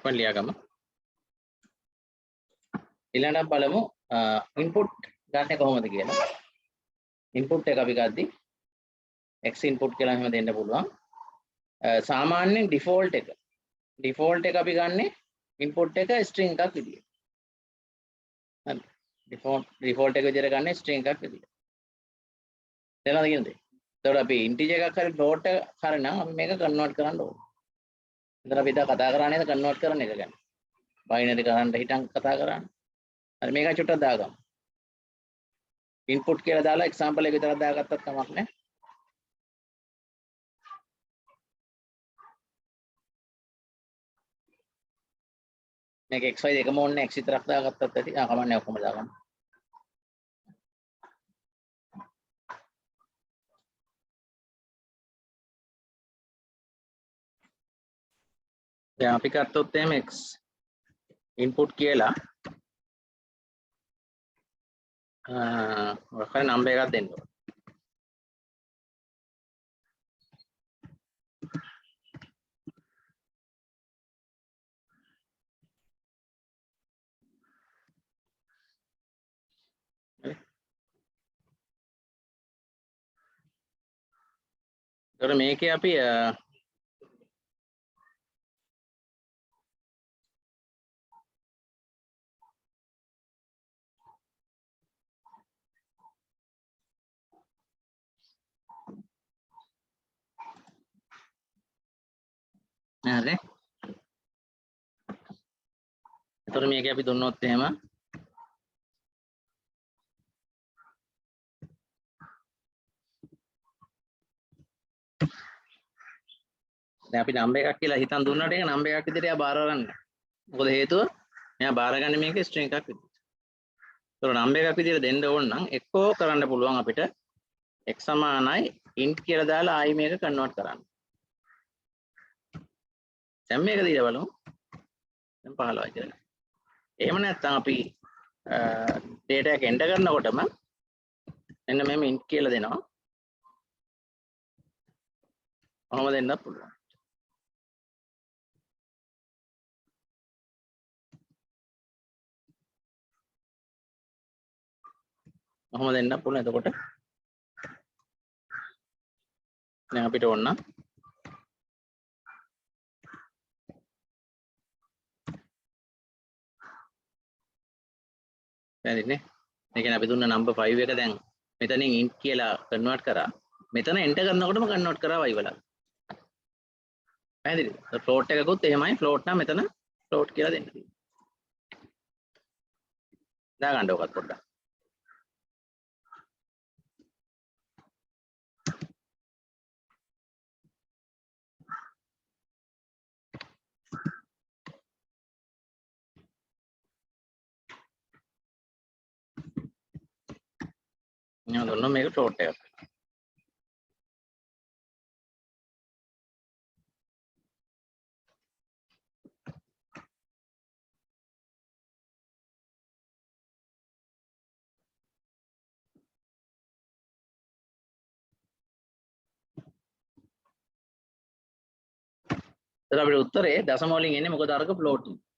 ඉක්මන් ලියාගමු. ඊළඟට බලමු ඉන්පුට් ගන්න කොහොමද කියලා. ඉන්පුට් එක අපි ගද්දි x ඉන්පුට් කියලා එහෙම දෙන්න පුළුවන්. සාමාන්‍යයෙන් ඩිෆෝල්ට් එක අපි ගන්නෙ ඉන්පුට් එක ස්ට්‍රින්ග් එකක් විදියට. හරි. ඩිෆෝල්ට් එක විදියට ගන්න ස්ට්‍රින්ග් එකක් විදියට. තේරෙනවද කියන්නේ? එතකොට අපි ඉන්ටිජර් එකක් හරි ෆ්ලෝට් එකක් හරි නම් අපි මේක කන්වර්ට් කරන්න ඕනේ. එතන අපි දැන් කතා කරන්නේ කන්වර්ට් කරන එක ගැන. බයිනරි කරන්න හිටන් කතා කරන්නේ. හරි මේක චුට්ටක් දාගමු. ඉන්පුට් කියලා දාලා එක්සැම්පල් එක විතරක් දාගත්තත් කමක් නැහැ. මේක xy දෙකම ඕනේ x විතරක් දාගත්තත් ඇති. කමක් නැහැ ඔක්කොම දාගන්න. දැන් අපි ගත්තොත් එහෙම x ඉන්පුට් කියලා මොකක් හරි නම්බර් එකක් දෙන්න ඕනේ. ඒතර මේකේ අපි හරි. ඒතර මේකේ අපි දුන්නොත් එහෙම දැන් අපි නම්බර් එකක් කියලා හිතන් දුන්නාට ඒක නම්බර් එකක් විදිහට එයා බාර ගන්නෑ. මොකද හේතුව එයා බාරගන්නේ මේක ස්ට්‍රින්ග් එකක් විදිහට. ඒතකොට නම්බර් එකක් විදිහට දෙන්න ඕන නම් එක්කෝ කරන්න පුළුවන් අපිට x සමානයි int කියලා දාලා ආයි මේක කන්වර්ට් කරන්න. දැන් මේක දීලා බලමු. දැන් 15යි කියලා. එහෙම නැත්නම් අපි data එක එන්ටර් කරනකොටම මෙන්න මෙහෙම int කියලා දෙනවා. කොහොම දෙන්නත් පුළුවන්. කොහොම දෙන්නත් පුළුවන්. එතකොට දැන් අපිට ඕන නම් පැහැදිලිනේ. ඒ කියන්නේ අපි දුන්න number 5 එක දැන් මෙතනින් int කියලා කන්වර්ට් කරා. මෙතන enter කරනකොටම කන්වර්ට් කරා y වල. පැහැදිලිද? float එකකුත් එහෙමයි. float නම් මෙතන float කියලා දෙන්න තියෙනවා. දාගන්න ඕකත් පොඩ්ඩක්. මම දුන්නා මේක float එකක්. එතකොට අපිට උත්තරේ දශම වලින් එන්නේ මොකද අරක float එක.